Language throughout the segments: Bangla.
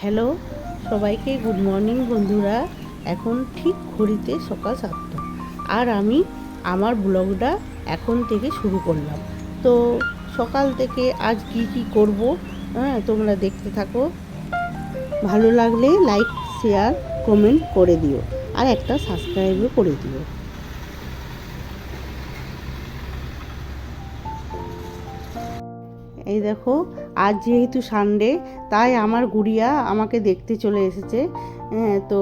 হ্যালো, সবাইকে গুড মর্নিং বন্ধুরা। এখন ঠিক ঘড়িতে সকাল 7টা, আর আমি আমার ব্লগটা এখন থেকে শুরু করলাম। তো সকাল থেকে আজ কি কি করব, তোমরা দেখতে থাকো। ভালো লাগলে লাইক, শেয়ার, কমেন্ট করে দিও, আর একটা সাবস্ক্রাইবও করে দিও। এই দেখো, আজ যেহেতু সানডে, তাই আমার গুড়িয়া আমাকে দেখতে চলে এসেছে। তো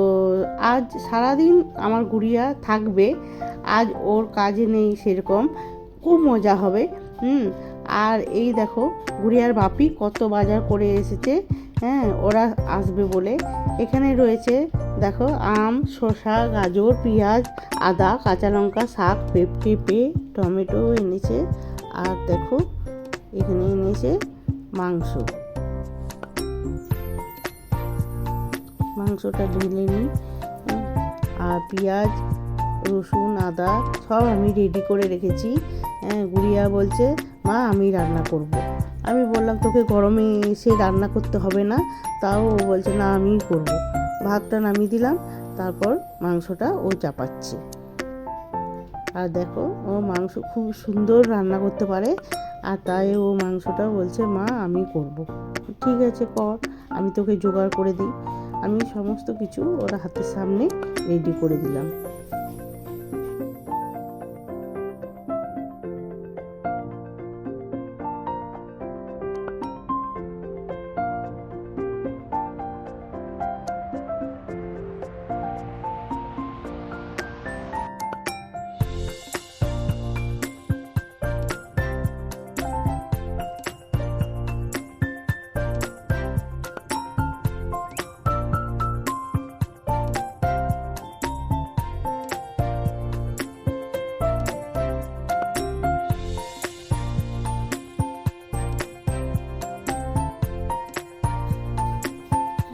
আজ সারাদিন আমার গুড়িয়া থাকবে। আজ ওর কাজে নেই সেরকম, খুব মজা হবে। আর এই দেখো, গুড়িয়ার বাপি কত বাজার করে এসেছে ওরা আসবে বলে। এখানে রয়েছে দেখো, আম, শসা, গাজর, পেঁয়াজ, আদা, কাঁচা লঙ্কা, শাক, পেঁপে, টমেটো এনেছে। আর দেখো, এখানে এনেছে মাংসটা ঢেলে নিই। আর পেঁয়াজ, রসুন, আদা সব আমি রেডি করে রেখেছি। গুড়িয়া বলছে, মা আমি রান্না করব। আমি বললাম, তোকে গরমে এসে রান্না করতে হবে না। তাও ও বলছে, না আমিই করব। ভাতটা নামিয়ে দিলাম, তারপর মাংসটা ও চাপাচ্ছে। আর দেখো, ও মাংস খুব সুন্দর রান্না করতে পারে, আর তাই ও মাংসটা বলছে, মা আমি করব। ঠিক আছে, কর, আমি তোকে জোগাড় করে দিই। আমি সমস্ত কিছু ওর হাতের সামনে রেডি করে দিলাম।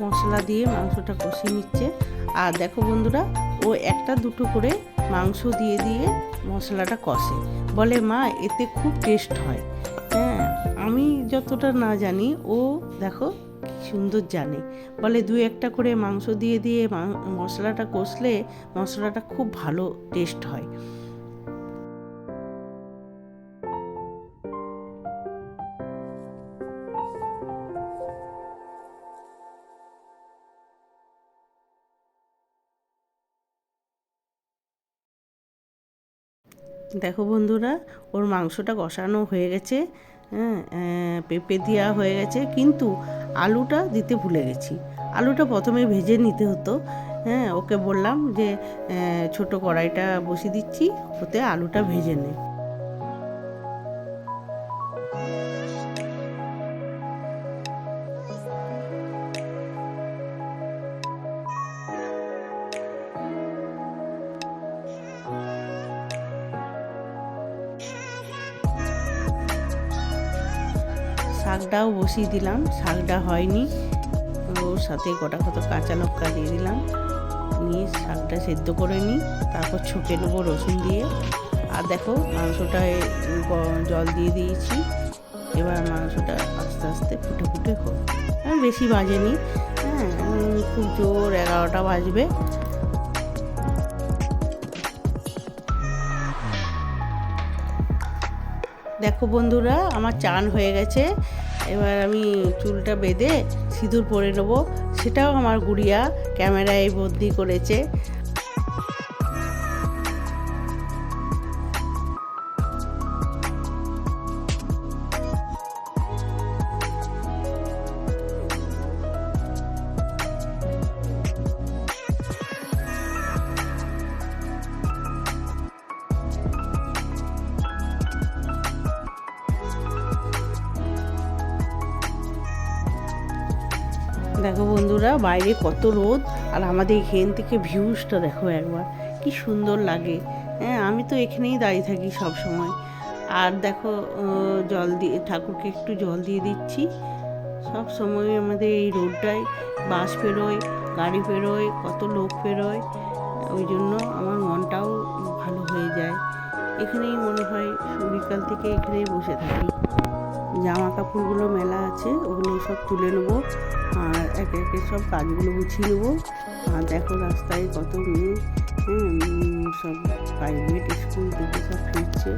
মশলা দিয়ে মাংসটা কষিয়ে নিচ্ছে। আর দেখো বন্ধুরা, ও একটা দুটো করে মাংস দিয়ে দিয়ে মশলাটা কষে, বলে মা এতে খুব টেস্ট হয়। আমি যতটা না জানি, ও দেখো কি সুন্দর জানে। বলে দু একটা করে মাংস দিয়ে দিয়ে মশলাটা কষলে মশলাটা খুব ভালো টেস্ট হয়। দেখো বন্ধুরা, ওর মাংসটা কষানো হয়ে গেছে। পেঁপে দেওয়া হয়ে গেছে, কিন্তু আলুটা দিতে ভুলে গেছি। আলুটা প্রথমে ভেজে নিতে হতো। ওকে বললাম যে ছোট কড়াইটা বসিয়ে দিচ্ছি, ওতে আলুটা ভেজে নে। শাকটাও বসিয়ে দিলাম, শাকটা হয়নি, ওর সাথে গোটা কত কাঁচা লঙ্কা দিয়ে দিলাম, নিয়ে শাকটা সেদ্ধ করে নিই, তারপর ছুঁকে নেবো রসুন দিয়ে। আর দেখো, মাংসটায় জল দিয়ে দিয়েছি। এবার মাংসটা আস্তে আস্তে ফুটে ফুটে হোক। বেশি বাজেনি, খুব জোর 11টা বাজবে। দেখো বন্ধুরা, আমার চান হয়ে গেছে। এবার আমি চুলটা বেঁধে সিঁদুর পরে নেবো। সেটাও আমার গুড়িয়া ক্যামেরায় বন্দি করেছে। দেখো বন্ধুরা, বাইরে কত রোদ, আর আমাদের এখান থেকে ভিউজটা দেখো একবার, কি সুন্দর লাগে। আমি তো এখানেই দাঁড়িয়ে থাকি সব সময়। আর দেখো, জল দিয়ে ঠাকুরকে একটু জল দিয়ে দিচ্ছি। সব সময় আমাদের এই রোডটায় বাস পেরোয়, গাড়ি পেরোয়, কত লোক পেরোয়, ওই জন্য আমার মনটাও ভালো হয়ে যায়। এখানেই মনে হয় বিকাল থেকে এখানেই বসে থাকি। জামা কাপড়গুলো মেলা আছে, ওগুলো সব তুলে নেবো। আর একে একে সব কাজগুলো গুছিয়ে নেবো। আর দেখো রাস্তায় কত মেয়ে সব প্রাইভেট স্কুল থেকে সব ফিরছে।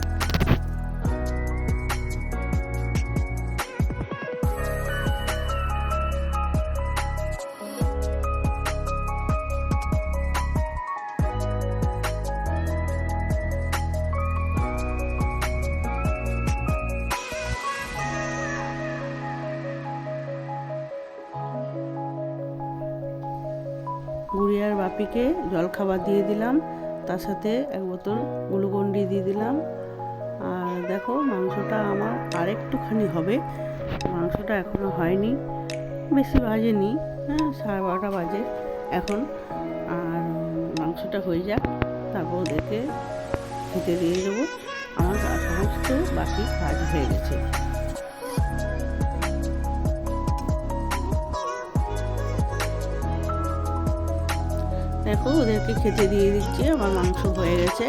গুড়িয়ার বাপিকে জলখাবার দিয়ে দিলাম, তার সাথে এক বোতল গ্লুকন-ডি দিয়ে দিলাম। আর দেখো মাংসটা আমার আরেকটুখানি হবে, মাংসটা এখনো হয়নি, বেশি বাজেনি, 12:30 বাজে এখন। আর মাংসটা হয়ে যাক, তারপর ওদেরকে খেতে দিয়ে দেবো। আমার সমস্ত বাকি কাজ হয়ে গেছে। দেখো ওদেরকে খেতে দিয়ে দিচ্ছি, আমার মাংস হয়ে গেছে।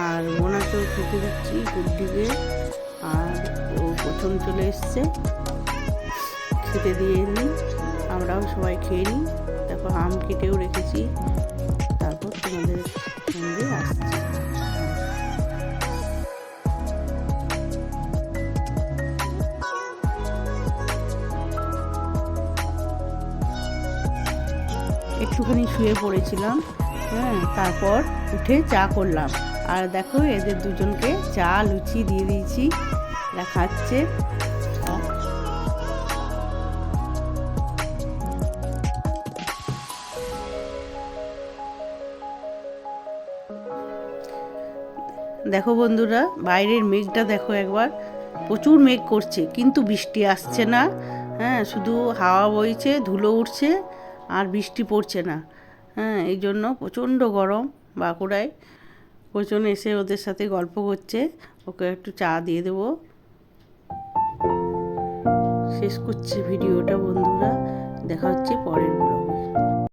আর ওনাকেও খেতে দিচ্ছি, গুড্ডিকে। আর ও প্রথম চলে এসছে, খেতে দিয়ে নিই, আমরাও সবাই খেয়ে নিই। দেখো আম কেটেও রেখেছি, তারপর তোমাদের সঙ্গে আসছি। একটুখানি শুয়ে পড়েছিলাম, তারপর উঠে চা করলাম। আর দেখো এদের দুজনকে চা লুচি দিয়ে দিয়েছি, এরা খাচ্ছে। দেখো বন্ধুরা, বাইরের মেঘটা দেখো একবার, প্রচুর মেঘ করছে কিন্তু বৃষ্টি আসছে না। শুধু হাওয়া বইছে, ধুলো উঠছে, আর বৃষ্টি পড়ছে না। এই জন্য প্রচণ্ড গরম। বাঁকুড়ায় প্রচুর এসে ওদের সাথে গল্প করছে, ওকে একটু চা দিয়ে দেবো। শেষ করছি ভিডিওটা বন্ধুরা, দেখা হচ্ছে পরের ব্লগে।